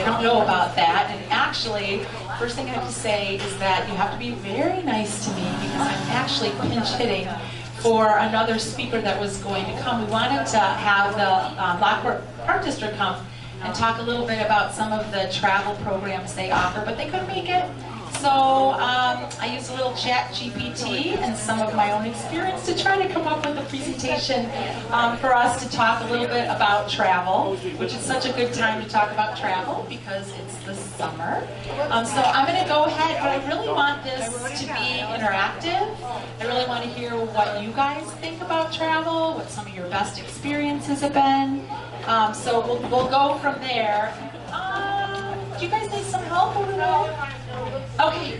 don't know about that. And actually, first thing I have to say is that you have to be very nice to me because I'm actually pinch hitting for another speaker that was going to come. We wanted to have the Lockport Park District come and talk a little bit about some of the travel programs they offer, but they couldn't make it. So I used a little chat GPT and some of my own experience to try to come up with a presentation for us to talk a little bit about travel, which is such a good time to talk about travel because it's the summer. So I'm going to go ahead, but I really want this to be interactive. I really want to hear what you guys think about travel, what some of your best experiences have been. So we'll go from there. Do you guys need some help over there? Okay.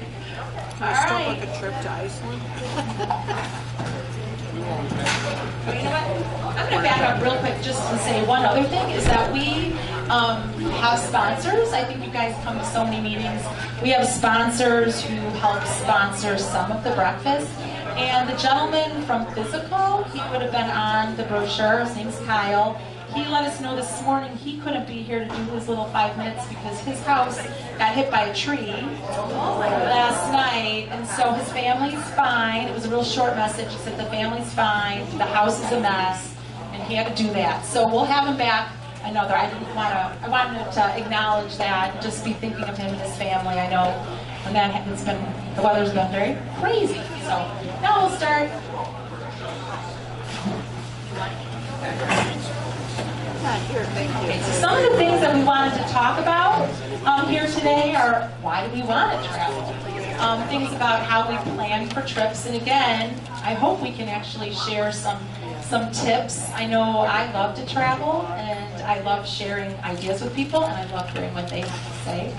All right. Like a trip to Iceland. Well, you know what? I'm going to back up real quick just to say one other thing is that we have sponsors. I think you guys come to so many meetings. We have sponsors who help sponsor some of the breakfast. And the gentleman from Physical, he would have been on the brochure. His name's Kyle. He let us know this morning he couldn't be here to do his little 5 minutes because his house got hit by a tree last night, and so his family's fine. It was a real short message. He said the family's fine, the house is a mess, and he had to do that. So we'll have him back another. I wanted to acknowledge that and just be thinking of him and his family. I know when that the weather's been very crazy. So now we'll start. Here, thank you. Okay, so some of the things that we wanted to talk about here today are why do we want to travel? Things about how we plan for trips, and again, I hope we can actually share some tips. I know I love to travel, and I love sharing ideas with people, and I love hearing what they have to say.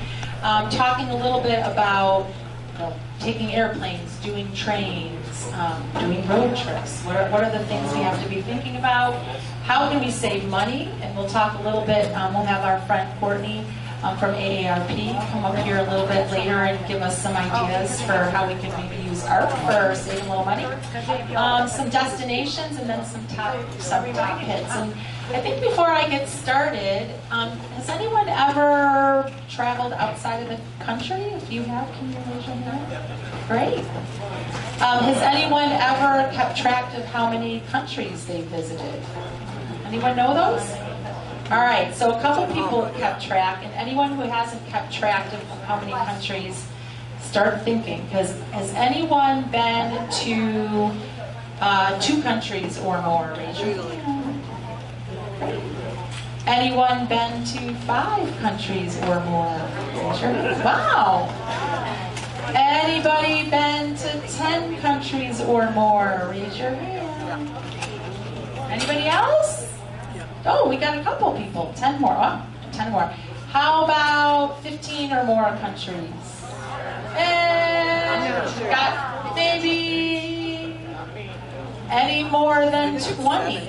Talking a little bit about taking airplanes, doing trains, doing road trips. What are the things we have to be thinking about? How can we save money? And we'll talk a little bit, we'll have our friend Courtney from AARP come up here a little bit later and give us some ideas for how we can maybe use ARP for saving a little money. Some destinations and then some top hits. And I think before I get started, has anyone ever traveled outside of the country? If you have, can you raise your hand? Great. Has anyone ever kept track of how many countries they visited? Anyone know those? All right, so a couple people have kept track, and anyone who hasn't kept track of how many countries, start thinking, because has anyone been to 2 countries or more? Raise your hand. Anyone been to 5 countries or more? Raise your hand. Wow. Anybody been to 10 countries or more? Raise your hand. Anybody else? Oh, we got a couple people. 10 more. Oh, 10 more. How about 15 or more countries? And got maybe any more than 20.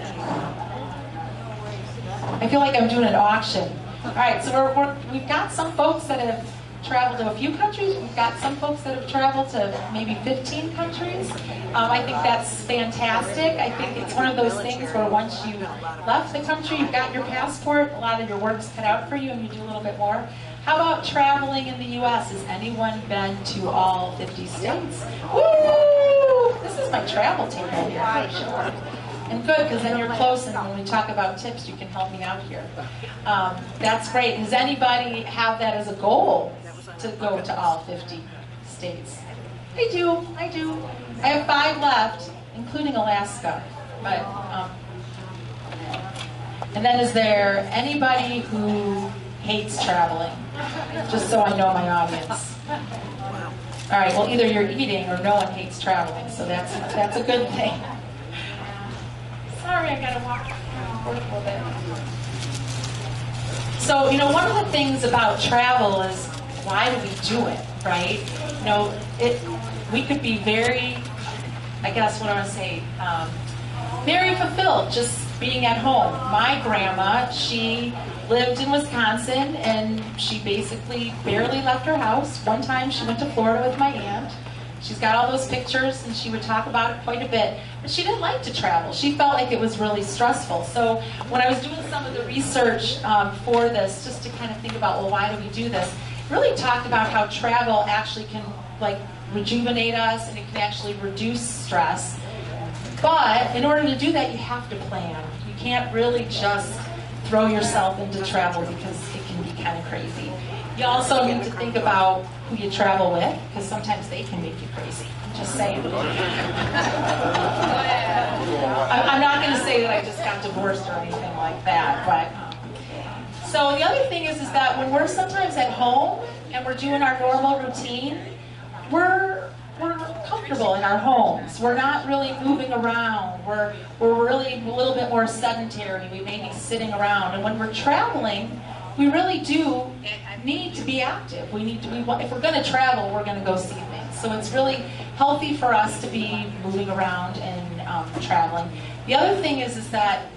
I feel like I'm doing an auction. All right, so we've got some folks that have traveled to a few countries. We've got some folks that have traveled to maybe 15 countries. I think that's fantastic. I think it's one of those things where once you left the country, you've got your passport, a lot of your work's cut out for you and you do a little bit more. How about traveling in the U.S.? Has anyone been to all 50 states? Woo! This is my travel team right here, for sure. And good, because then you're close, and when we talk about tips, you can help me out here. That's great. Does anybody have that as a goal to go to all 50 states? I do. I have 5 left, including Alaska. But and then is there anybody who hates traveling? Just so I know my audience. All right, well, either you're eating or no one hates traveling, so that's a good thing. Sorry, I gotta walk forward a little bit. So, one of the things about travel is why do we do it, right? We could be very, I guess what I want to say, very fulfilled just being at home. My grandma, she lived in Wisconsin and she basically barely left her house. One time she went to Florida with my aunt. She's got all those pictures, and she would talk about it quite a bit. But she didn't like to travel. She felt like it was really stressful. So when I was doing some of the research for this, just to kind of think about, well, why do we do this? Really talked about how travel actually can like rejuvenate us, and it can actually reduce stress. But in order to do that, you have to plan. You can't really just throw yourself into travel because it can be kind of crazy. You also need to think about who you travel with, because sometimes they can make you crazy. I'm just saying. I'm not going to say that I just got divorced or anything like that, but so the other thing is that when we're sometimes at home and we're doing our normal routine, we're comfortable in our homes. We're not really moving around. We're really a little bit more sedentary. We may be sitting around. And when we're traveling, we really do need to be active. If we're going to travel, we're going to go see things. So it's really healthy for us to be moving around and traveling. The other thing is that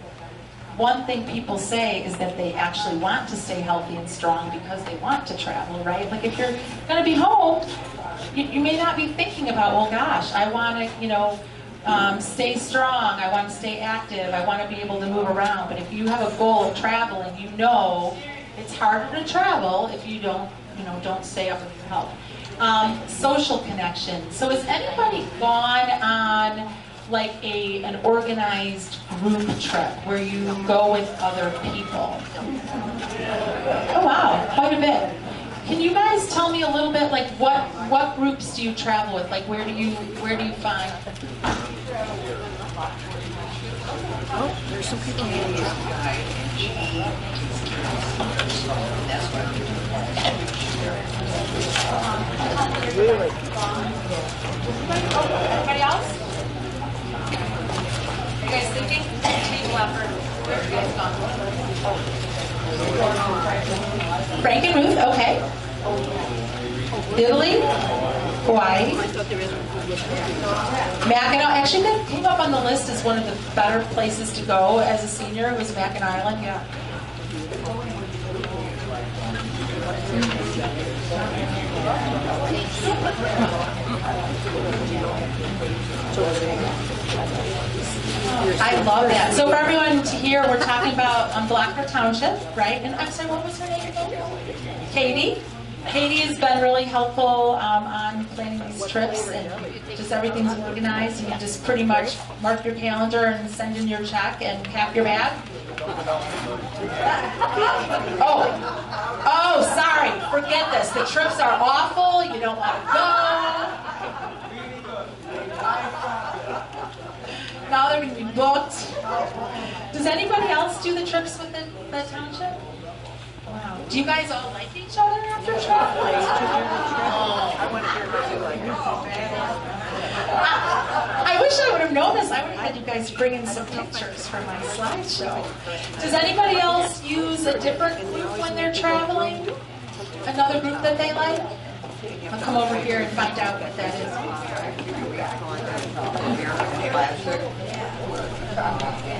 one thing people say is that they actually want to stay healthy and strong because they want to travel, right? Like if you're going to be home, you may not be thinking about, well, gosh, I want to, stay strong. I want to stay active. I want to be able to move around. But if you have a goal of traveling, you know it's harder to travel if you don't stay up with your health. Social connection. So has anybody gone on like an organized group trip where you go with other people? Oh wow, quite a bit. Can you guys tell me a little bit, like what groups do you travel with? Like where do you find? Oh, there's some people here. Really? Anybody else? Are you guys thinking? Table effort. Where are you guys gone? Frank and Ruth, okay. Italy, Hawaii. Mackinac, actually that came up on the list as one of the better places to go as a senior. It was Mackinac Island, yeah. I love that. So for everyone to hear, we're talking about Blackford Township, right? And I'm sorry, what was her name again? Katie. Katie has been really helpful on planning these trips, and just everything's organized, and you just pretty much mark your calendar and send in your check and pack your bag. Oh, sorry, forget this. The trips are awful, you don't want to go. Now they're going to be booked. Does anybody else do the trips with the township? Wow. Do you guys all like each other after traveling? I want to hear what you like. I wish I would have known this. I would have had you guys bring in some pictures for my slideshow. Does anybody else use a different group when they're traveling? Another group that they like? I'll come over here and find out what that is.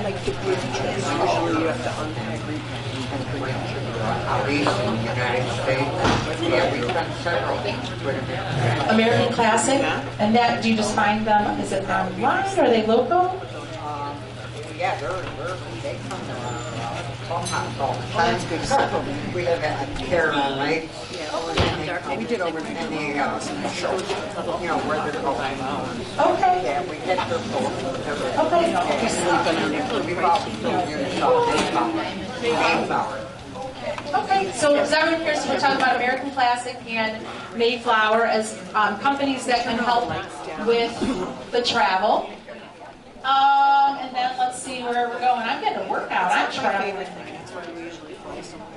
Like the group trips, usually you have to unpack Out east in the United States. Yeah, we've done several things with them. American Classic? And that, do you just find them, is it online? Are they local? Yeah, they come to Clubhouse all the time. We live at Caroline Lake. We did over And they show, where they're going. Okay. Yeah, we get their boat. Okay. We've all been here Mayflower. Okay, so as everyone here, so we're talking about American Classic and Mayflower as companies that can help with the travel. And then let's see where we're going. I'm getting a workout. I'm traveling. That's where we usually fly somewhere.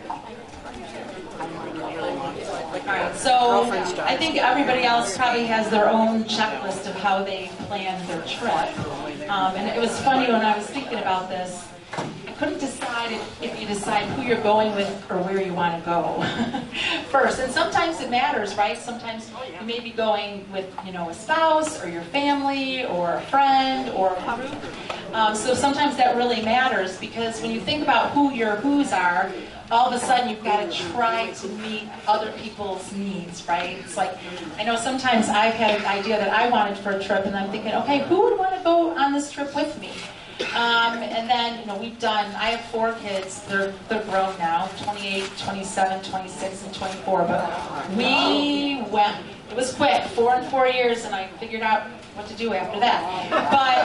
Alright, so I think everybody else probably has their own checklist of how they plan their trip. And it was funny when I was thinking about this. I couldn't decide if you decide who you're going with or where you want to go first. And sometimes it matters, right? Sometimes you may be going with, a spouse or your family or a friend or a group. So sometimes that really matters, because when you think about who your who's are, all of a sudden you've got to try to meet other people's needs, right? It's like, I know sometimes I've had an idea that I wanted for a trip, and I'm thinking, okay, who would want to go on this trip with me? And then, you know, I have 4 kids, they're grown now, 28, 27, 26, and 24, but we went, it was quick, 4 and 4 years, and I figured out what to do after that. But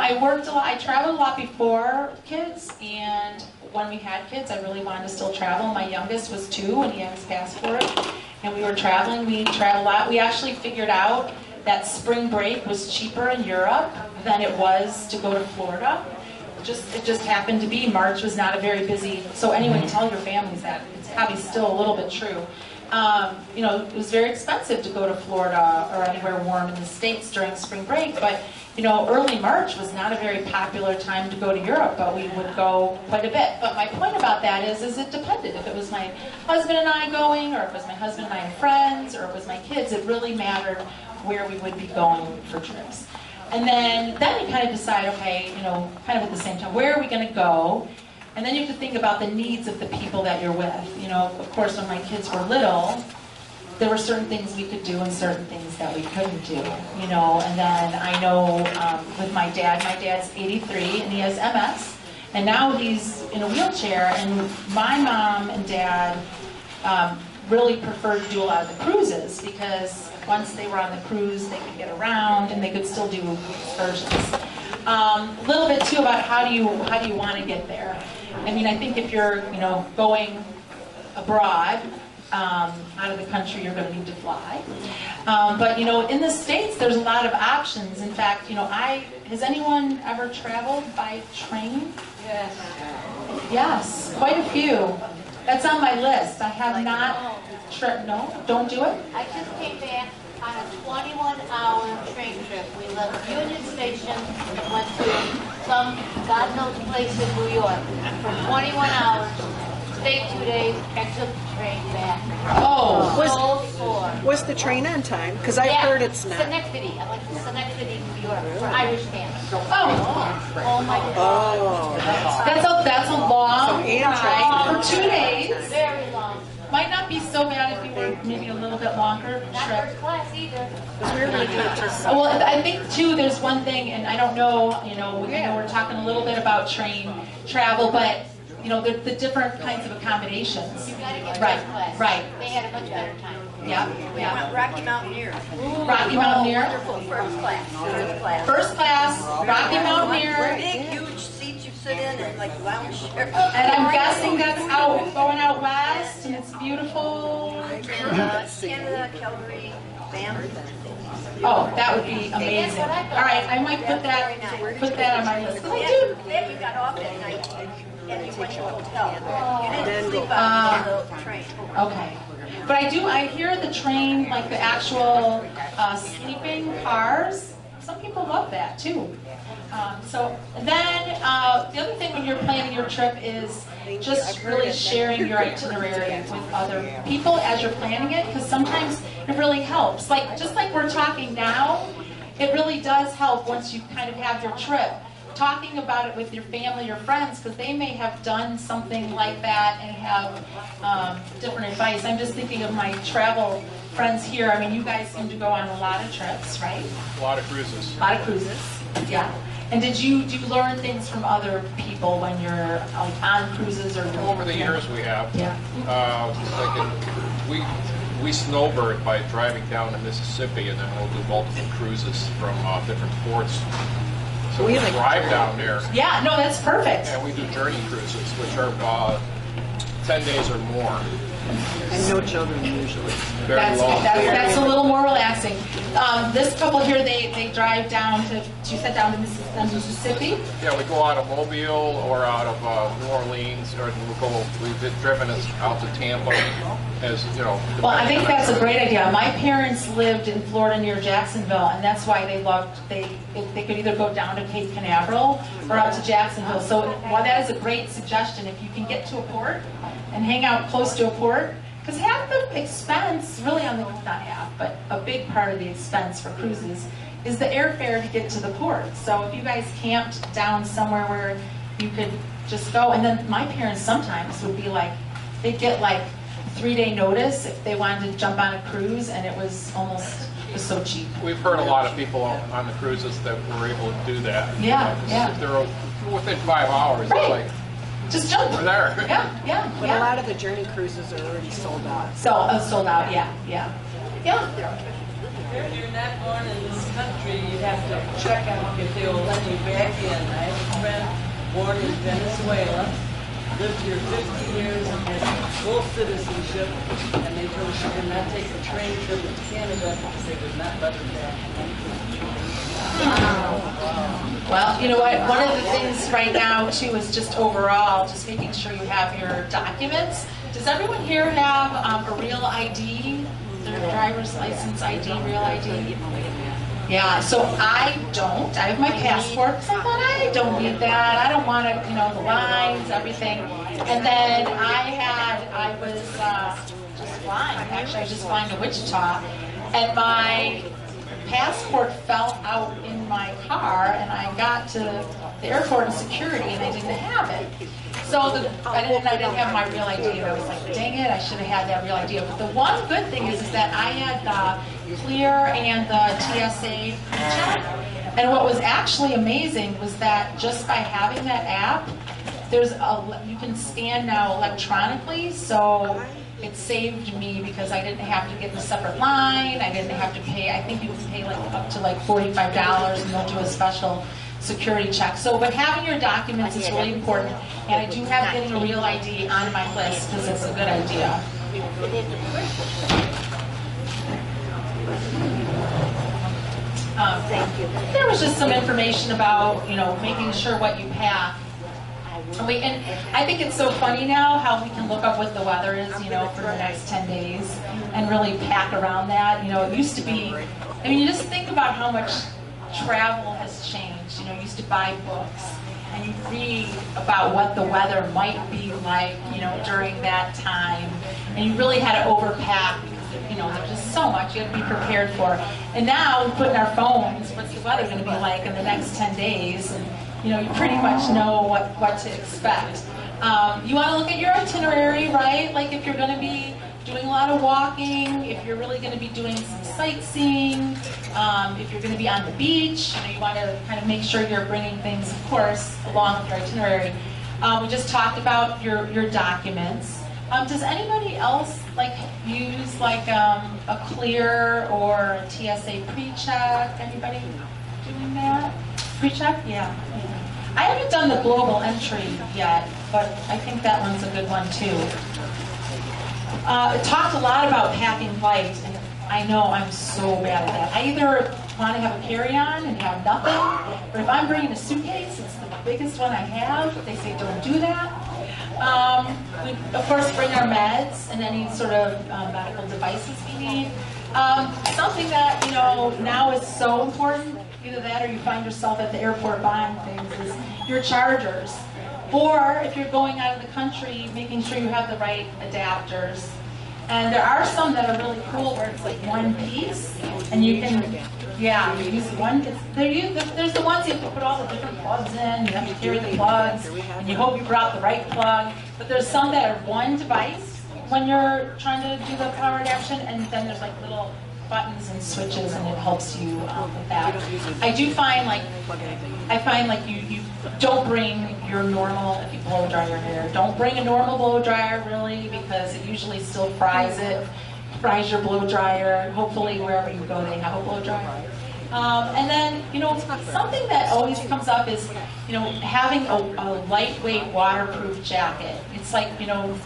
I worked a lot, I traveled a lot before kids, and when we had kids, I really wanted to still travel. My youngest was 2, and he had his passport, and we were traveling, we traveled a lot. We actually figured out that spring break was cheaper in Europe than it was to go to Florida. It just happened to be March was not a very busy, so anyway, tell your families that. It's probably still a little bit true. It was very expensive to go to Florida or anywhere warm in the States during spring break, but early March was not a very popular time to go to Europe, but we would go quite a bit. But my point about that is it depended. If it was my husband and I going, or if it was my husband and I and friends, or if it was my kids, it really mattered where we would be going for trips. And then you kind of decide, okay, kind of at the same time, where are we going to go? And then you have to think about the needs of the people that you're with. Of course, when my kids were little, there were certain things we could do and certain things that we couldn't do, And then I know with my dad's 83 and he has MS, and now he's in a wheelchair, and my mom and dad really preferred to do a lot of the cruises, because once they were on the cruise, they could get around and they could still do excursions. A little bit too about how do you want to get there. I mean, I think if you're going abroad out of the country, you're going to need to fly. But in the States, there's a lot of options. In fact, has anyone ever traveled by train? Yes. Yes, quite a few. That's on my list. I have not. No, don't do it. I just came back on a 21-hour train trip. We left Union Station, went to some God knows place in New York for 21 hours, stayed 2 days, and took the train back. Oh, Was the train on time? Because I've heard it's not. Schenectady. I went to Schenectady, New York, for Irish camp. oh, my God. That's a long ride for 2 days. Very long. Might not be so bad if you were maybe a little bit longer Not trip. first class either. Well, I think too, there's one thing, and I don't know, I know we're talking a little bit about train travel, but the different kinds of accommodations. You gotta get Right, first class. right. They had a much better time. Yeah, yeah. Rocky Mountaineer. Rocky Mountaineer. Wonderful. First class. First class. First class, Rocky Mountaineer. Big, huge seats you sit in and like lounge chair. And I'm guessing that's going out west, and it's beautiful. Canada, Calgary, Banff. Oh, that would be amazing. All right, I might put that on my list. 'Cause I do. Then you got off at night and you went to a hotel. You didn't sleep on the train. Okay. But I hear the train, like the actual sleeping cars, some people love that too. So then the other thing when you're planning your trip is just really sharing your itinerary with other people as you're planning it, because sometimes it really helps. Just like we're talking now, it really does help once you kind of have your trip. Talking about it with your family or friends, because they may have done something like that and have different advice. I'm just thinking of my travel friends here. I mean, you guys seem to go on a lot of trips, right? A lot of cruises. A lot of cruises, yeah. And do you learn things from other people when you're on cruises or Over the years we have. Yeah. We snowbird by driving down to Mississippi, and then we'll do multiple cruises from different ports. So we drive down there. Yeah, no, that's perfect. And we do journey cruises, which are 10 days or more. And no children usually. Very long. That's a little more relaxing. This couple here, they drive down to, you said down to Mississippi? Yeah, we go out of Mobile or out of New Orleans, or we've driven us out to Tampa, as you know. Well, I think that's a great idea. My parents lived in Florida near Jacksonville, and that's why they could either go down to Cape Canaveral or out to Jacksonville. So while that is a great suggestion, if you can get to a port and hang out close to a port, because half the expense, really not half, but a big part of the expense for cruises is the airfare to get to the port. So if you guys camped down somewhere where you could just go. And then my parents sometimes would be like, they'd get like 3-day notice if they wanted to jump on a cruise, and it was so cheap. We've heard a lot of people on the cruises that were able to do that. Yeah, yeah. If they're within 5 hours, Right. it's like, Just jump. we're there. Yeah. But a lot of the journey cruises are already sold out. So sold out. Yeah. If you're not born in this country, you have to check out if they will let you back in. I have a friend born in Venezuela, lived here 50 years and has full citizenship, and they told her she could not take a train trip to Canada because they would not let her back. Well, you know what? One of the things right now too is just overall, just making sure you have your documents. Does everyone here have a real ID? Their driver's license ID, real ID? Yeah, so I don't. I have my passport because I thought I don't need that. I don't want to, the lines, everything. And then I was just flying. Actually, I was just flying to Wichita, and my passport fell out in my car, and I got to the airport and security, and they didn't have it. So I didn't have my real ID, and I was like, dang it, I should have had that real ID. But the one good thing is that I had the Clear and the TSA check. And what was actually amazing was that just by having that app, you can scan now electronically, so it saved me because I didn't have to get in a separate line. I didn't have to pay. I think you can pay up to $45, and they'll do a special security check. So, but having your documents is really important, and I do have getting a real ID on my list because it's a good idea. Thank you. There was just some information about, making sure what you pack. And I think it's so funny now how we can look up what the weather is, for the next 10 days and really pack around that. It used to be, you just think about how much travel has changed. You used to buy books and you read about what the weather might be like, during that time. And you really had to overpack because, there's just so much you have to be prepared for. And now we put in our phones, what's the weather going to be like in the next 10 days? And, you pretty much know what to expect. You want to look at your itinerary, right? Like if you're going to be doing a lot of walking, if you're really going to be doing some sightseeing, if you're going to be on the beach, you want to kind of make sure you're bringing things, of course, along with your itinerary. We just talked about your documents. Does anybody else use a Clear or a TSA pre-check? Anybody doing that? Pre-check? Yeah. I haven't done the global entry yet, but I think that one's a good one too. It talked a lot about packing light, and I know I'm so bad at that. I either want to have a carry-on and have nothing, but if I'm bringing a suitcase, it's the biggest one I have. They say don't do that. We, of course, bring our meds and any sort of medical devices we need. Something that, now is so important, either that or you find yourself at the airport buying things, is your chargers. Or if you're going out of the country, making sure you have the right adapters. And there are some that are really cool where it's like one piece, and you can, you use one. There's the ones you have to put all the different plugs in, you have to carry the plugs, and you hope you brought the right plug. But there's some that are one device when you're trying to do the power adaptation, and then there's like little buttons and switches, and it helps you with that. I do find you don't bring your normal, if you blow dry your hair, don't bring a normal blow dryer really, because it usually still fries your blow dryer. Hopefully wherever you go they have a blow dryer. And then, something that always comes up is, having a lightweight waterproof jacket. It's like, we don't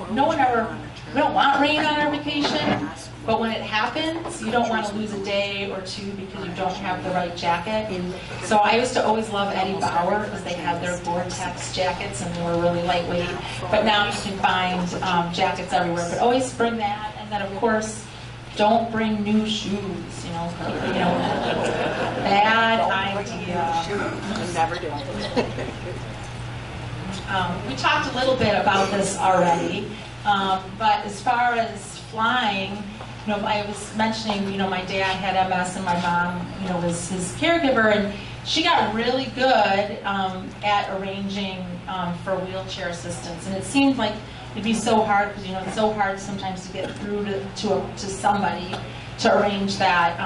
want rain on our vacation, but when it happens, you don't want to lose a day or two because you don't have the right jacket. So I used to always love Eddie Bauer because they had their Gore-Tex jackets and they were really lightweight. But now you can find jackets everywhere. But always bring that, and then of course, don't bring new shoes. Bad idea. Never do. We talked a little bit about this already, but as far as flying, I was mentioning, my dad had MS and my mom, was his caregiver, and she got really good at arranging for wheelchair assistance, and it seemed like it'd be so hard because it's so hard sometimes to get through to somebody to arrange that.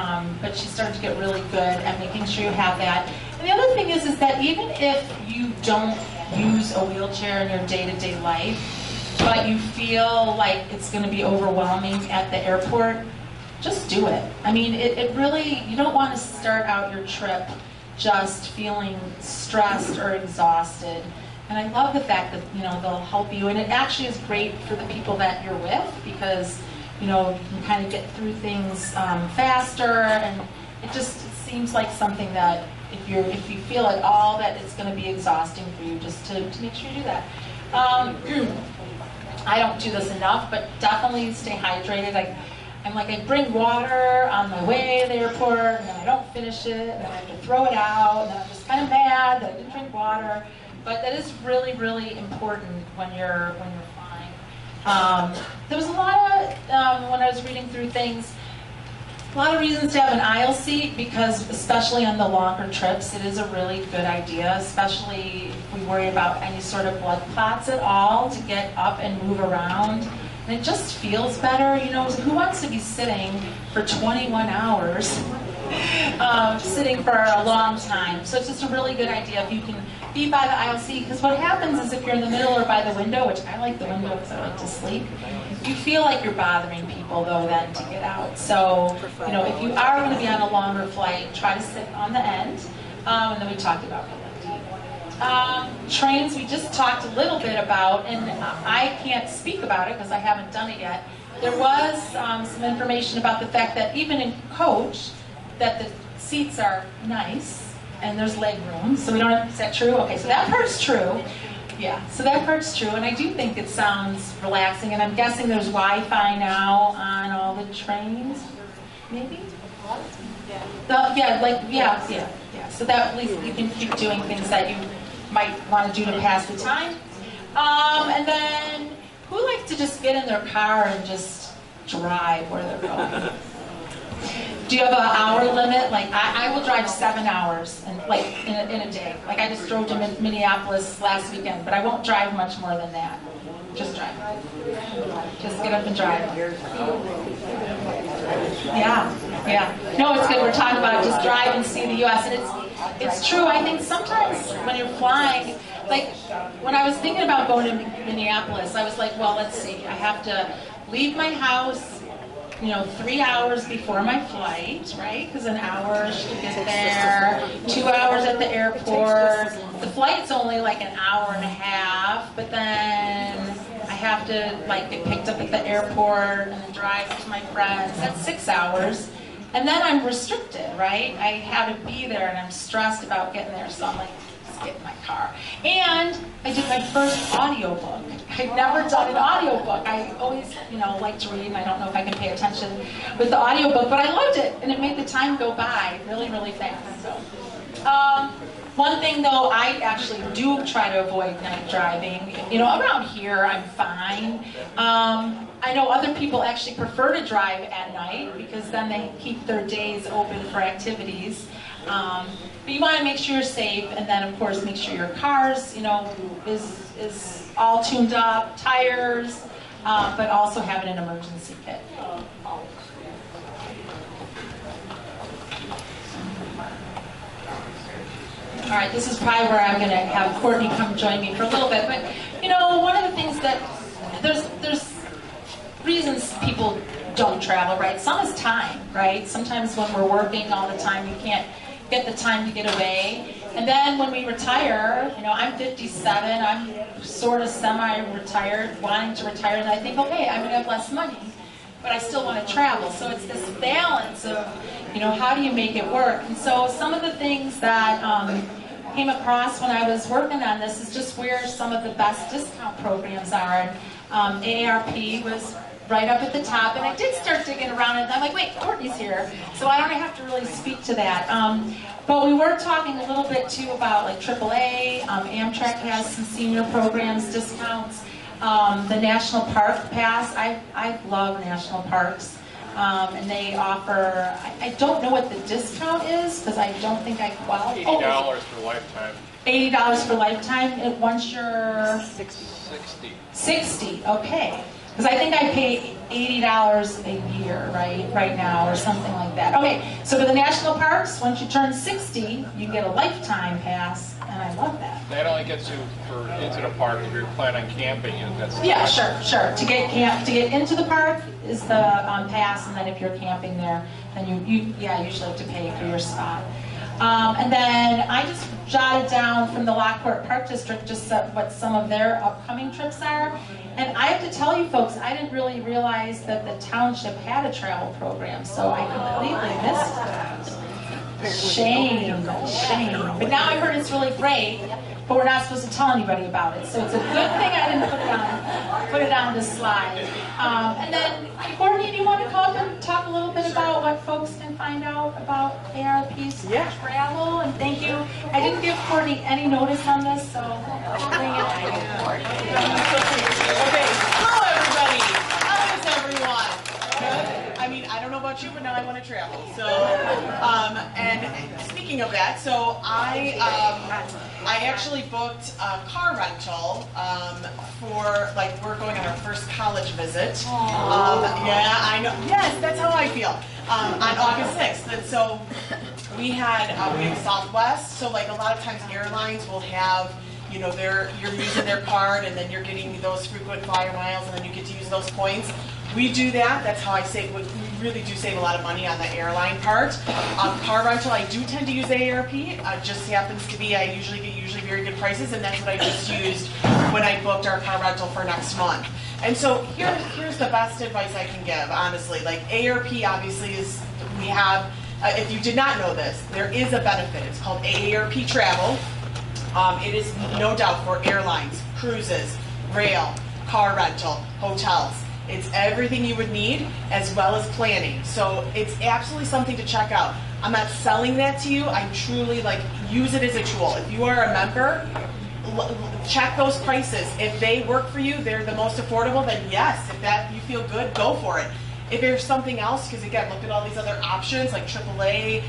But she started to get really good at making sure you have that. And the other thing is that even if you don't use a wheelchair in your day-to-day life, but you feel like it's going to be overwhelming at the airport, just do it. I mean, it really, you don't want to start out your trip just feeling stressed or exhausted. And I love the fact that, they'll help you. And it actually is great for the people that you're with because, you can kind of get through things faster. And it seems like something that if you feel at all that it's going to be exhausting for you, just to make sure you do that. I don't do this enough, but definitely stay hydrated. I bring water on my way to the airport, and then I don't finish it, and then I have to throw it out, and then I'm just kind of mad that I didn't drink water. But that is really, really important when you're flying. There was a lot of, when I was reading through things, a lot of reasons to have an aisle seat because, especially on the longer trips, it is a really good idea, especially if we worry about any sort of blood clots at all, to get up and move around. And it just feels better. Who wants to be sitting for 21 hours, sitting for a long time? So it's just a really good idea if you can be by the aisle seat, because what happens is if you're in the middle or by the window, which I like the window because I like to sleep, you feel like you're bothering people, though, then to get out. So, if you are going to be on a longer flight, try to sit on the end. And then we talked about trains, we just talked a little bit about, and I can't speak about it because I haven't done it yet. There was some information about the fact that even in coach, that the seats are nice and there's leg room, so we don't have, is that true? Okay, so that part's true. Yeah, so that part's true, and I do think it sounds relaxing, and I'm guessing there's Wi-Fi now on all the trains, maybe? Yeah. So that at least you can keep doing things that you might want to do to pass the time. And then, who likes to just get in their car and just drive where they're going? Do you have an hour limit? I will drive 7 hours in a day. I just drove to Minneapolis last weekend, but I won't drive much more than that. Just drive. Just get up and drive. Yeah. No, it's good. We're talking about just drive and see the U.S. And it's true. I think sometimes when you're flying, when I was thinking about going to Minneapolis, I was like, well, let's see. I have to leave my house 3 hours before my flight, right? Because an hour to get there, 2 hours at the airport. The flight's only an hour and a half, but then I have to get picked up at the airport and then drive to my friends. That's 6 hours. And then I'm restricted, right? I have to be there and I'm stressed about getting there, so I'm just get in my car. And I did my first audiobook. I've never done an audiobook. I always, like to read, and I don't know if I can pay attention with the audiobook, but I loved it, and it made the time go by really, really fast. So, one thing though, I actually do try to avoid night driving. Around here, I'm fine. I know other people actually prefer to drive at night because then they keep their days open for activities. But you want to make sure you're safe, and then of course make sure your car's, is all tuned up, tires, but also having an emergency kit. All right, this is probably where I'm going to have Courtney come join me for a little bit. But one of the things that there's reasons people don't travel, right? Some is time, right? Sometimes when we're working all the time, you can't get the time to get away. And then when we retire, I'm 57, I'm sort of semi-retired, wanting to retire, and I think, okay, I'm going to have less money, but I still want to travel. So it's this balance of, how do you make it work? And so some of the things that came across when I was working on this is just where some of the best discount programs are. And AARP was right up at the top, and I did start digging around it, and I'm like, wait, Courtney's here, so I don't have to really speak to that. But we were talking a little bit too about AAA, Amtrak has some senior programs, discounts, the National Park Pass. I love national parks. And they offer, I don't know what the discount is, because I don't think I qualify. $80 for lifetime. $80 for lifetime, and once you're 60, okay. Because I think I pay $80 a year, right now, or something like that. Okay, so for the national parks, once you turn 60, you get a lifetime pass, and I love that. That only gets you into the park if you're planning on camping. And that's Yeah, sure. To get into the park is the pass, and then if you're camping there, then you usually have to pay for your spot. And then I just jotted down from the Lockport Park District just what some of their upcoming trips are. And I have to tell you folks, I didn't really realize that the township had a travel program, so I completely missed that. Shame. But now I heard it's really great, but we're not supposed to tell anybody about it. So it's a good thing I didn't put it on the slide. And then, Courtney, do you want to come up and talk a little bit about what folks can find out about ARP's travel? And thank you. I didn't give Courtney any notice on this, so bring it on. Okay, hello everybody. How is everyone? Good. I mean, I don't know about you, but now I want to travel. So, and speaking of that, so I actually booked a car rental for, like, we're going on our first college visit. Yeah, I know. Yes, that's how I feel. On August 6th, and so we had Southwest. So, like, a lot of times airlines will have, you know, you're using their card, and then you're getting those frequent flyer miles, and then you get to use those points. We do that. That's how I save. We really do save a lot of money on the airline part. Car rental, I do tend to use AARP. Just happens to be I usually get very good prices, and that's what I just used when I booked our car rental for next month. And so here's the best advice I can give, honestly. Like, AARP obviously is, we have, if you did not know this, there is a benefit. It's called AARP Travel. It is no doubt for airlines, cruises, rail, car rental, hotels. It's everything you would need, as well as planning. So it's absolutely something to check out. I'm not selling that to you. I truly, like, use it as a tool. If you are a member, check those prices. If they work for you, they're the most affordable, then yes, if that you feel good, go for it. If there's something else, because again, look at all these other options like AAA,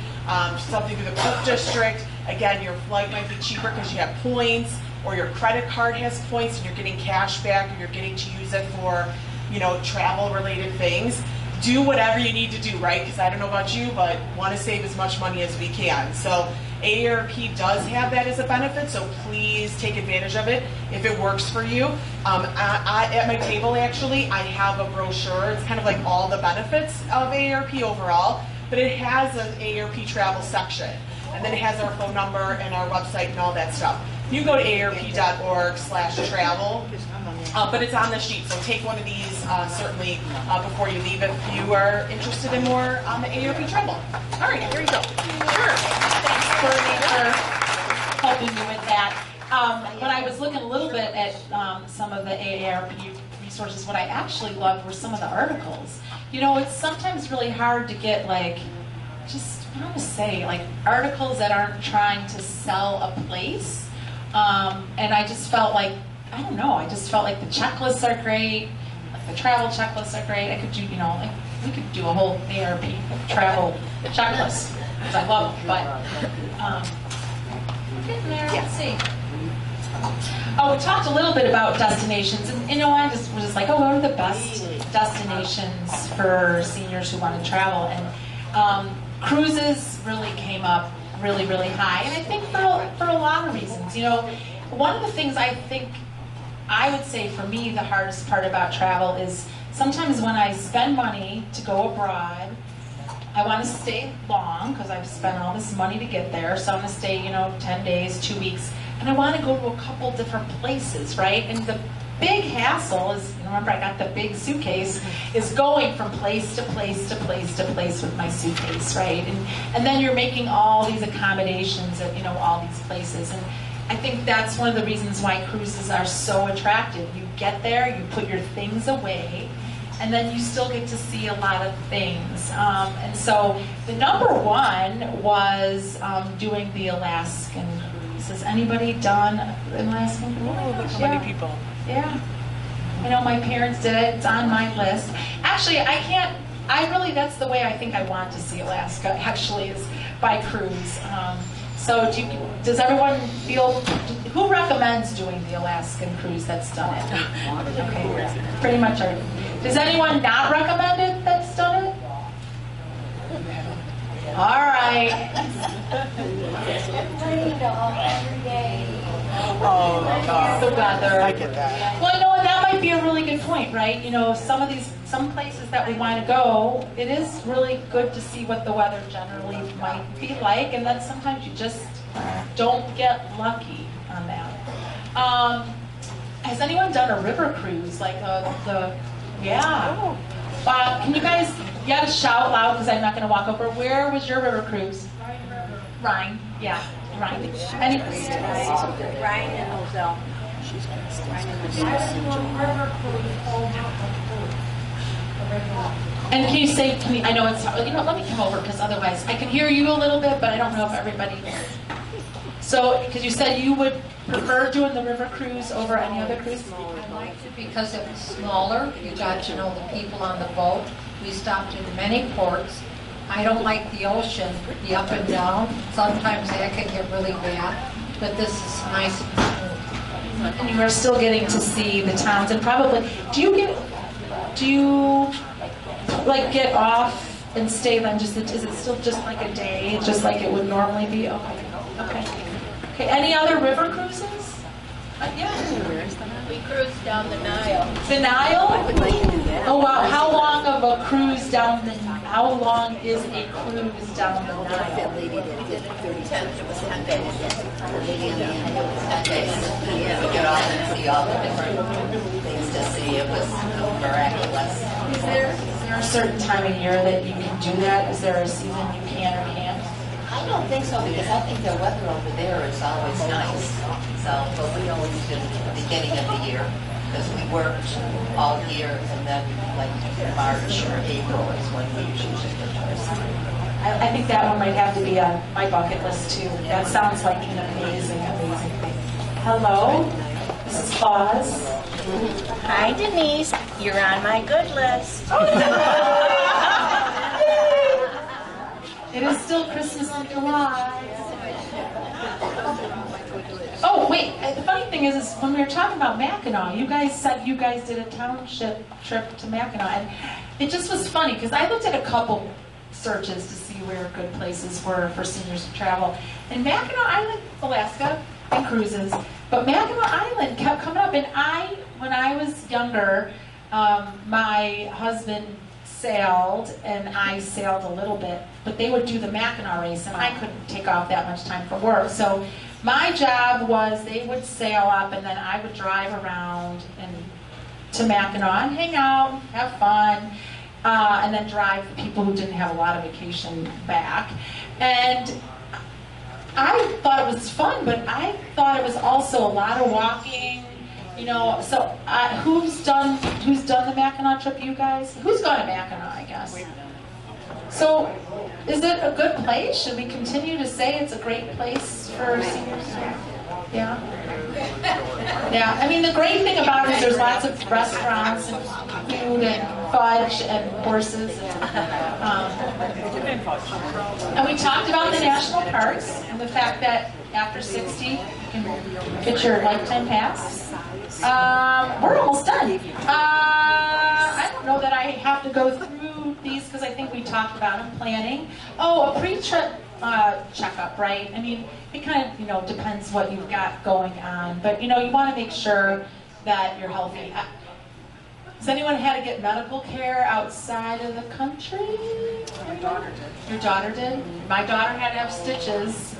something through the Cook District. Again, your flight might be cheaper because you have points, or your credit card has points and you're getting cash back, or you're getting to use it for, you know, travel related things. Do whatever you need to do, right? Because I don't know about you, but want to save as much money as we can. So AARP does have that as a benefit, so please take advantage of it if it works for you. At my table, actually, I have a brochure. It's kind of like all the benefits of AARP overall, but it has an AARP travel section. And then it has our phone number and our website and all that stuff. You can go to aarp.org/travel, but it's on the sheet, so take one of these certainly before you leave if you are interested in more on the AARP travel. All right, here you go. Sure. Thanks, Courtney, for helping me with that. When I was looking a little bit at some of the AARP resources, what I actually loved were some of the articles. You know, it's sometimes really hard to get, like, just, I want to say, like, articles that aren't trying to sell a place. And I just felt like, I don't know, I just felt like the checklists are great, like the travel checklists are great. I could do, you know, like, we could do a whole AARP travel checklist, which I love, but we're getting there, let's see. Oh, we talked a little bit about destinations, and you know, I just was just like, oh, what are the best destinations for seniors who want to travel? And cruises really came up really, really high, and I think for a lot of reasons. You know, one of the things I think I would say for me the hardest part about travel is sometimes when I spend money to go abroad, I want to stay long because I've spent all this money to get there, so I want to stay, you know, 10 days, 2 weeks, and I want to go to a couple different places, right? And the big hassle is, remember I got the big suitcase, is going from place to place to place to place with my suitcase, right? And then you're making all these accommodations at, you know, all these places. And I think that's one of the reasons why cruises are so attractive. You get there, you put your things away, and then you still get to see a lot of things. And so the number one was doing the Alaskan cruise. Has anybody done an Alaskan cruise? Oh, look how many people. Yeah. I know my parents did it. It's on my list. Actually, I that's the way I think I want to see Alaska, actually, is by cruise. So does everyone feel, who recommends doing the Alaskan cruise that's done it? Okay, pretty much everyone. Does anyone not recommend it that's done it? All right. Oh, God. The weather. I get that. Well, and that might be a really good point, right? Some places that we want to go, it is really good to see what the weather generally might be like, and then sometimes you just don't get lucky on that. Has anyone done a river cruise, like yeah? Can you guys, you gotta shout loud because I'm not going to walk over. Where was your river cruise? Rhine, yeah. Rhine. Ryan and Ozell. And can you say to me, I know it's, let me come over because otherwise I can hear you a little bit, but I don't know if everybody. So, because you said you would prefer doing the river cruise over any other cruise? I liked it because it was smaller. You got to know the people on the boat. We stopped in many ports. I don't like the ocean, the up and down. Sometimes that can get really bad, but this is nice and smooth. And you are still getting to see the towns, and probably, do you like get off and stay then is it still just like a day, just like it would normally be? Okay, any other river cruises? Yeah. We cruised down the Nile. The Nile? I would like to do that. Oh wow, how long of a cruise down the Nile? How long is a cruise down the That Nile? lady that did it 30 It was 10 days. The lady in the end, it was 10 days. We get off and see all the different things to see. It was miraculous. Is there a certain time of year that you can do that? Is there a season you can or can't? I don't think so because I think the weather over there is always nice. So, but we always do the beginning of the year because we worked all year and then like March or April is when we usually go to our summer. I think that one might have to be on my bucket list too. That sounds like an amazing thing. Hello, this is Claus. Hi, Denise. You're on my good list. It is still Christmas in July. Oh, wait. The funny thing is when we were talking about Mackinac, you guys said you guys did a township trip to Mackinac. And it just was funny because I looked at a couple searches to see where good places were for seniors to travel. And Mackinac Island, Alaska, and cruises. But Mackinac Island kept coming up. And when I was younger, my husband sailed and I sailed a little bit, but they would do the Mackinac race and I couldn't take off that much time for work. So my job was they would sail up and then I would drive around to Mackinac and hang out, have fun, and then drive the people who didn't have a lot of vacation back. And I thought it was fun, but I thought it was also a lot of walking. So who's done the Mackinac trip? You guys? Who's gone to Mackinac? I guess. So, is it a good place? Should we continue to say it's a great place for seniors? Yeah. Yeah. I mean, the great thing about it is there's lots of restaurants and food and fudge and horses. And we talked about the national parks and the fact that after 60, you can get your lifetime pass. We're almost done. I don't know that I have to go through these because I think we talked about them, planning. Oh, a pre-trip checkup, right? I mean, it kind of, depends what you've got going on. But, you want to make sure that you're healthy. Has anyone had to get medical care outside of the country? My daughter did. Your daughter did? My daughter had to have stitches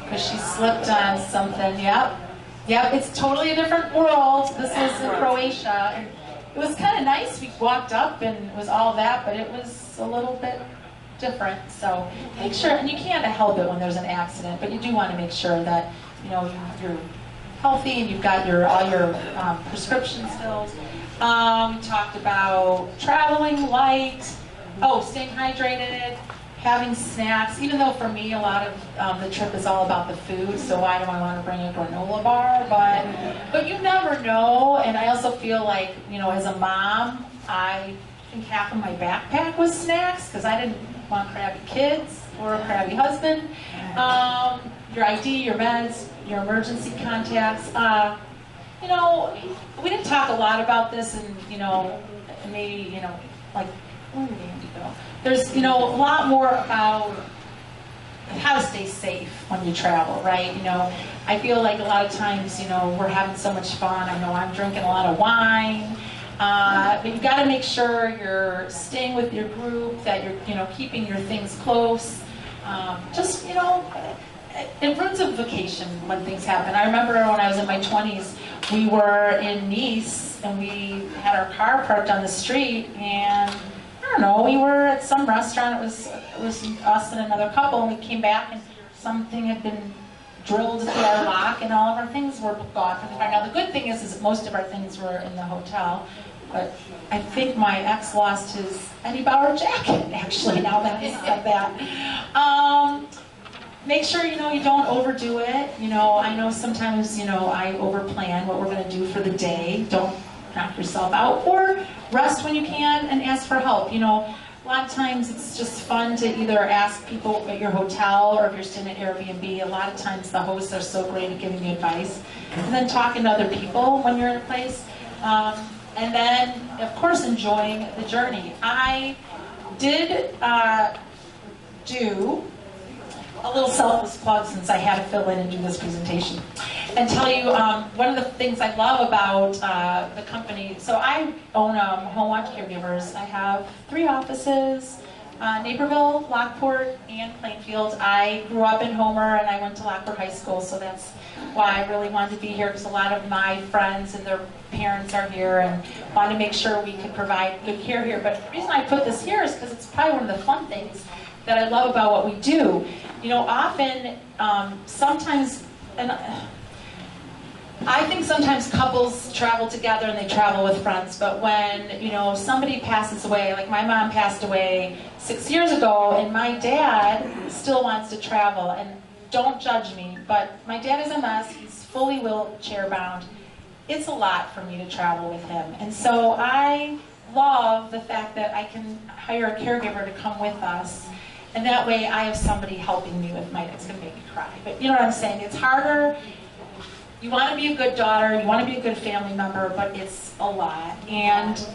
because she slipped on something. Yep. Yep, it's totally a different world. This was in Croatia. And it was kind of nice. We walked up and it was all that, but it was a little bit different. So make sure, and you can't help it when there's an accident, but you do want to make sure that you're healthy and you've got all your prescriptions filled. We talked about traveling light. Staying hydrated. Having snacks, even though for me a lot of the trip is all about the food, so why do I want to bring a granola bar? But you never know, and I also feel like, as a mom, think half of my backpack was snacks because I didn't want crabby kids or a crabby husband. Your ID, your meds, your emergency contacts. You know, we didn't talk a lot about this, and you know, maybe like where did Andy go? There's a lot more about how to stay safe when you travel, right? I feel like a lot of times, we're having so much fun. I know I'm drinking a lot of wine, but you got to make sure you're staying with your group, that you're, keeping your things close. It ruins a vacation when things happen. I remember when I was in my 20s, we were in Nice and we had our car parked on the street, and I don't know, we were at some restaurant. It was us and another couple, and we came back and something had been drilled through our lock, and all of our things were gone from the car. Now the good thing is that most of our things were in the hotel, but I think my ex lost his Eddie Bauer jacket, actually, now that I said that. Make sure, you don't overdo it. I know sometimes, I overplan what we're going to do for the day. Don't knock yourself out. Or rest when you can and ask for help. A lot of times it's just fun to either ask people at your hotel, or if you're staying at Airbnb, a lot of times the hosts are so great at giving you advice. And then talking to other people when you're in a place. And then, of course, enjoying the journey. I did do a little selfless plug, since I had to fill in and do this presentation, and tell you one of the things I love about the company. So I own Home Watch Caregivers. I have 3 offices, Naperville, Lockport, and Plainfield. I grew up in Homer, and I went to Lockport High School, so that's why I really wanted to be here, because a lot of my friends and their parents are here, and wanted to make sure we could provide good care here. But the reason I put this here is because it's probably one of the fun things that I love about what we do. Often, sometimes, and I think sometimes couples travel together and they travel with friends, but when, somebody passes away, like my mom passed away 6 years ago, and my dad still wants to travel, and don't judge me, but my dad is a mess, he's fully wheelchair bound. It's a lot for me to travel with him, and so I love the fact that I can hire a caregiver to come with us. And that way I have somebody helping me with it's going to make me cry. But you know what I'm saying? It's harder. You want to be a good daughter, you want to be a good family member, but it's a lot. And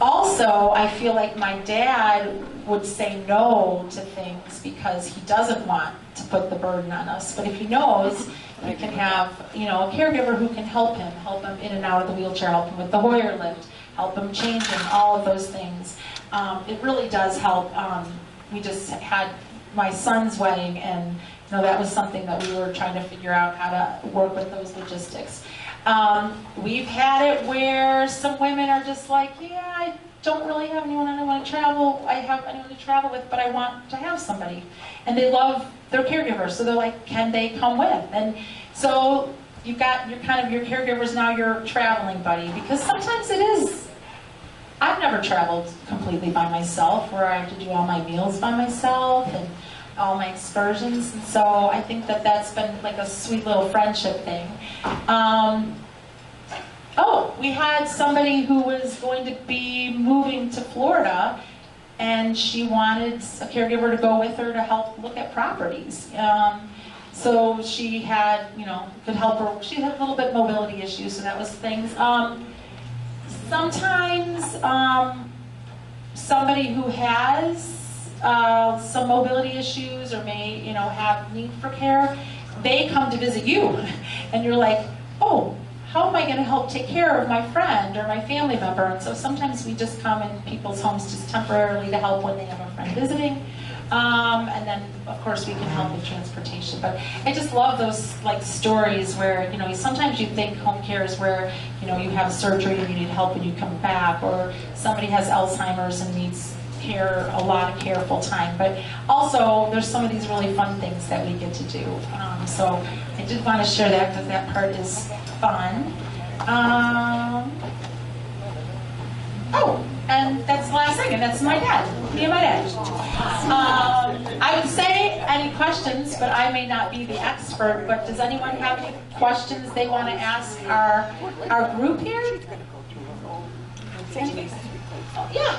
also, I feel like my dad would say no to things because he doesn't want to put the burden on us. But if he knows he can have, a caregiver who can help him in and out of the wheelchair, help him with the Hoyer lift, help him change him, all of those things. It really does help. We just had my son's wedding, and that was something that we were trying to figure out how to work with those logistics. We've had it where some women are just like, yeah, I don't really have anyone I want to travel. I have anyone to travel with, but I want to have somebody. And they love their caregiver, so they're like, can they come with? And so you've got your caregivers now, your traveling buddy, because sometimes it is. I've never traveled completely by myself, where I have to do all my meals by myself and all my excursions, and so I think that that's been like a sweet little friendship thing. We had somebody who was going to be moving to Florida, and she wanted a caregiver to go with her to help look at properties. So she had, could help her. She had a little bit mobility issues, so that was things. Sometimes somebody who has some mobility issues or may, have need for care, they come to visit you, and you're like, oh, how am I going to help take care of my friend or my family member? And so sometimes we just come in people's homes just temporarily to help when they have a friend visiting. And then, of course, we can help with transportation. But I just love those stories where, sometimes you think home care is where, you have surgery and you need help and you come back, or somebody has Alzheimer's and needs care, a lot of care full time. But also, there's some of these really fun things that we get to do. So I did want to share that because that part is fun. And that's the last thing, and that's my dad, me and my dad. I would say any questions, but I may not be the expert, but does anyone have any questions they want to ask our group here? Yeah.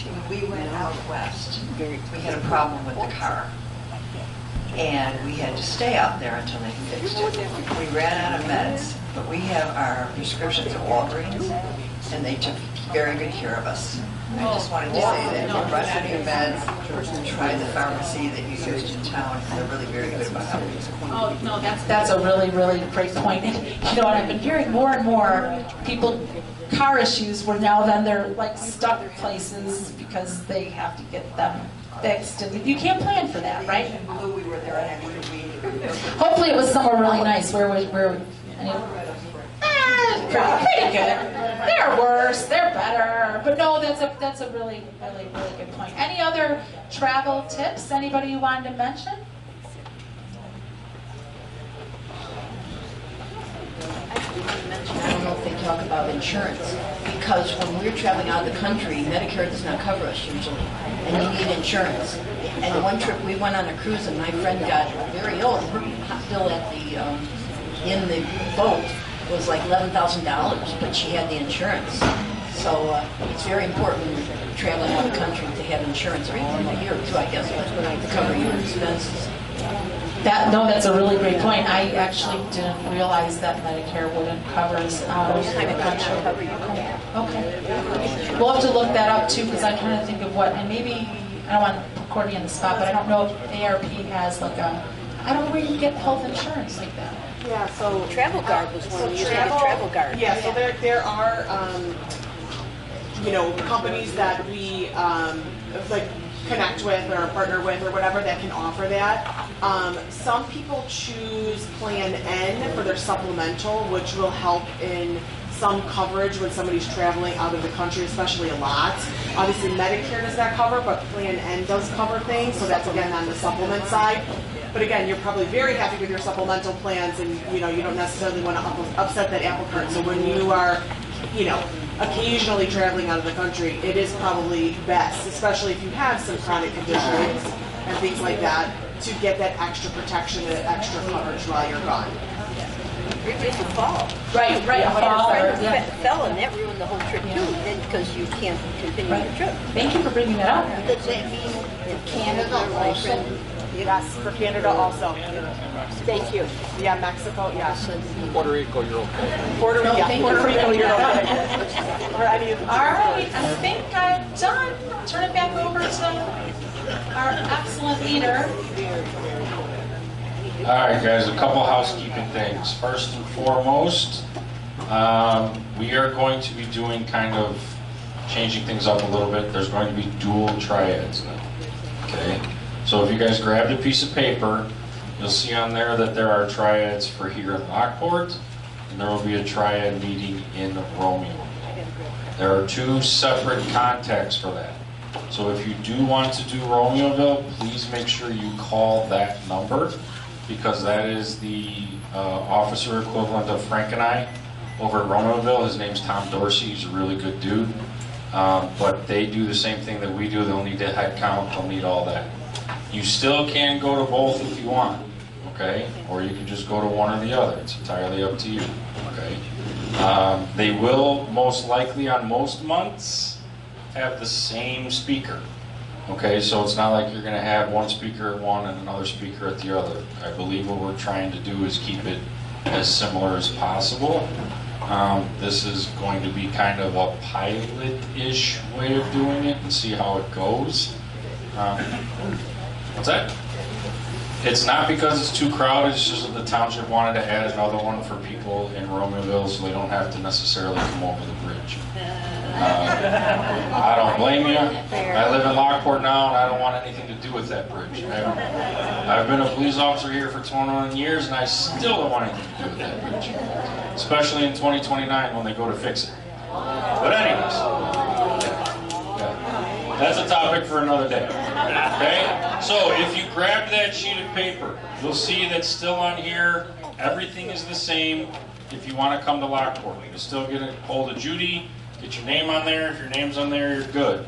When we went out west, we had a problem with the car. And we had to stay out there until they fixed it. We ran out of meds, but we have our prescriptions at Walgreens, and they took very good care of us. I just wanted to say that if you run out of your meds, try the pharmacy that you used in town, and they're really very good about helping you. Oh, no, that's a really, really great point. And you know what, I've been hearing more and more people, car issues where now then they're like stuck places because they have to get them fixed, and you can't plan for that, right? We were there an extra week. Hopefully it was somewhere really nice where pretty good. They're worse, they're better, but no, that's a really, really, really good point. Any other travel tips anybody you wanted to mention? I don't know if they talk about insurance, because when we're traveling out of the country, Medicare does not cover us usually, and you need insurance. And one trip we went on a cruise, and my friend got very ill, and her bill at in the boat was like $11,000, but she had the insurance. So it's very important when you're traveling out of the country to have insurance, or even here too, I guess, but to cover your expenses. That's a really great point. I actually didn't realize that Medicare wouldn't cover us out of the country. Okay. We'll have to look that up too, because I'm trying to think of what, and maybe, I don't want to put Courtney on the spot, but I don't know if ARP has like I don't know where you can get health insurance like that. Yeah, so Travel Guard was one. You had a Travel Guard. Yeah, so there are companies that we like connect with or partner with or whatever that can offer that. Some people choose Plan N for their supplemental, which will help in some coverage when somebody's traveling out of the country, especially a lot. Obviously Medicare does not cover, but Plan N does cover things, so that's again on the supplement side. But again, you're probably very happy with your supplemental plans, and you don't necessarily want to upset that apple cart. So when you are, occasionally traveling out of the country, it is probably best, especially if you have some chronic conditions and things like that, to get that extra protection and extra coverage while you're gone. Or just a fall. Right, a fall. Fell, and that ruined the whole trip too, because you can't continue your trip. Thank you for bringing that up. Does that mean in Canada also? Yes, for Canada also. Thank you. Yeah, Mexico, yes. Puerto Rico, you're okay. Puerto Rico, you're okay. Or any of the All right, I think I'm done. Turn it back over to our excellent leader. All right, guys, a couple housekeeping things. First and foremost, we are going to be doing changing things up a little bit. There's going to be dual triads now, okay? So if you guys grabbed a piece of paper, you'll see on there that there are triads for here in Lockport, and there will be a triad meeting in Romeo. There are two separate contacts for that. So if you do want to do Romeoville, please make sure you call that number, because that is the officer equivalent of Frank and I over at Romeoville. His name's Tom Dorsey. He's a really good dude. But they do the same thing that we do. They'll need a head count. They'll need all that. You still can go to both if you want, okay? Or you can just go to one or the other. It's entirely up to you, okay? They will most likely on most months have the same speaker, okay? So it's not like you're going to have one speaker at one and another speaker at the other. I believe what we're trying to do is keep it as similar as possible. This is going to be kind of a pilot-ish way of doing it and see how it goes. What's that? It's not because it's too crowded, it's just that the township wanted to add another one for people in Romeoville so they don't have to necessarily come over the bridge. I don't blame you. I live in Lockport now and I don't want anything to do with that bridge. I've been a police officer here for 21 years and I still don't want anything to do with that bridge. Especially in 2029 when they go to fix it. But anyways, that's a topic for another day. Okay? So if you grab that sheet of paper, you'll see that still on here, everything is the same. If you want to come to Lockport, you can still get a hold of Judy, get your name on there. If your name's on there, you're good.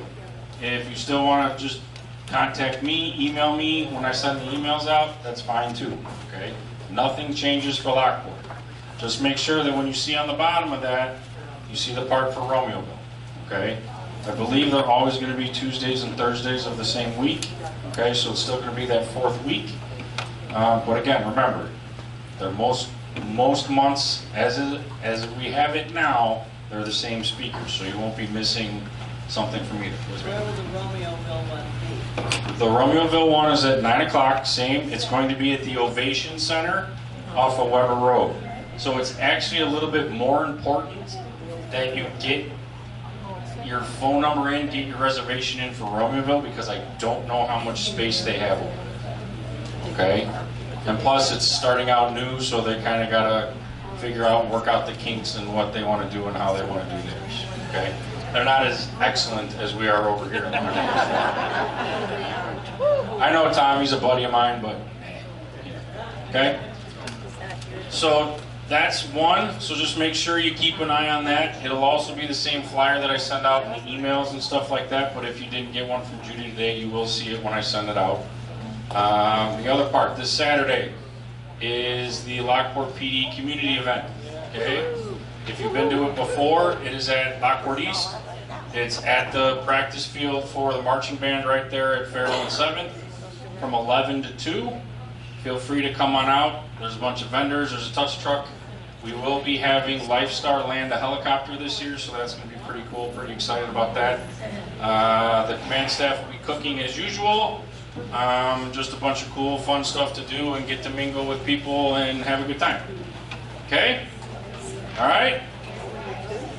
If you still want to just contact me, email me when I send the emails out, that's fine too. Okay? Nothing changes for Lockport. Just make sure that when you see on the bottom of that, you see the part for Romeoville. Okay? I believe they're always going to be Tuesdays and Thursdays of the same week. Okay, so it's still going to be that fourth week. But again, remember, they're most months as we have it now, they're the same speakers, so you won't be missing something from either. Where will the Romeoville one be? The Romeoville one is at 9 o'clock, same. It's going to be at the Ovation Center off of Weber Road. So it's actually a little bit more important that you get your phone number in, get your reservation in for Romeoville, because I don't know how much space they have over there. Okay? And plus it's starting out new, so they kind of got to figure out, work out the kinks and what they want to do and how they want to do theirs. Okay? They're not as excellent as we are over here. I know Tommy's a buddy of mine, but okay? So that's one. So just make sure you keep an eye on that. It'll also be the same flyer that I send out in the emails and stuff like that, but if you didn't get one from Judy today, you will see it when I send it out. The other part, this Saturday, is the Lockport PD community event. Okay? If you've been to it before, it is at Lockport East. It's at the practice field for the marching band right there at Farrell and 7th from 11 to 2. Feel free to come on out. There's a bunch of vendors. There's a touch truck. We will be having Lifestar land a helicopter this year, so that's going to be pretty cool. Pretty excited about that. The command staff will be cooking as usual. Just a bunch of cool, fun stuff to do and get to mingle with people and have a good time. Okay? All right?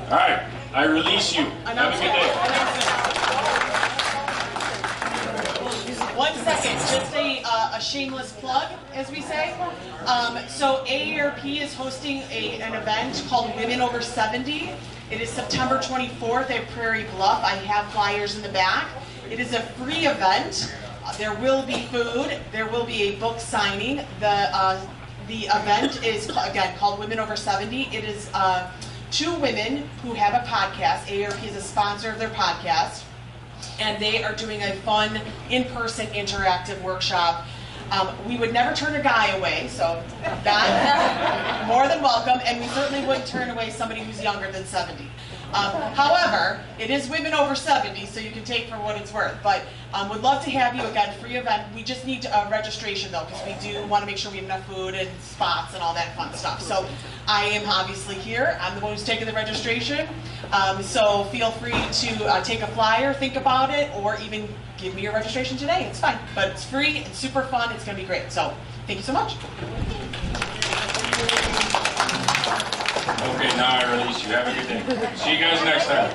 All right. I release you. Have a good day. 1 second, just a shameless plug, as we say. So AARP is hosting an event called Women Over 70. It is September 24th at Prairie Bluff. I have flyers in the back. It is a free event. There will be food. There will be a book signing. The event is, again, called Women Over 70. It is 2 women who have a podcast. AARP is a sponsor of their podcast. And they are doing a fun, in-person, interactive workshop. We would never turn a guy away, so that more than welcome. And we certainly wouldn't turn away somebody who's younger than 70. However, it is women over 70, so you can take for what it's worth. But would love to have you, again, free event. We just need registration, though, because we do want to make sure we have enough food and spots and all that fun stuff. So I am obviously here. I'm the one who's taking the registration. So feel free to take a flyer, think about it, or even give me your registration today. It's fine. But it's free and super fun. It's going to be great. So thank you so much. Okay, now I release you. Have a good day. See you guys next time.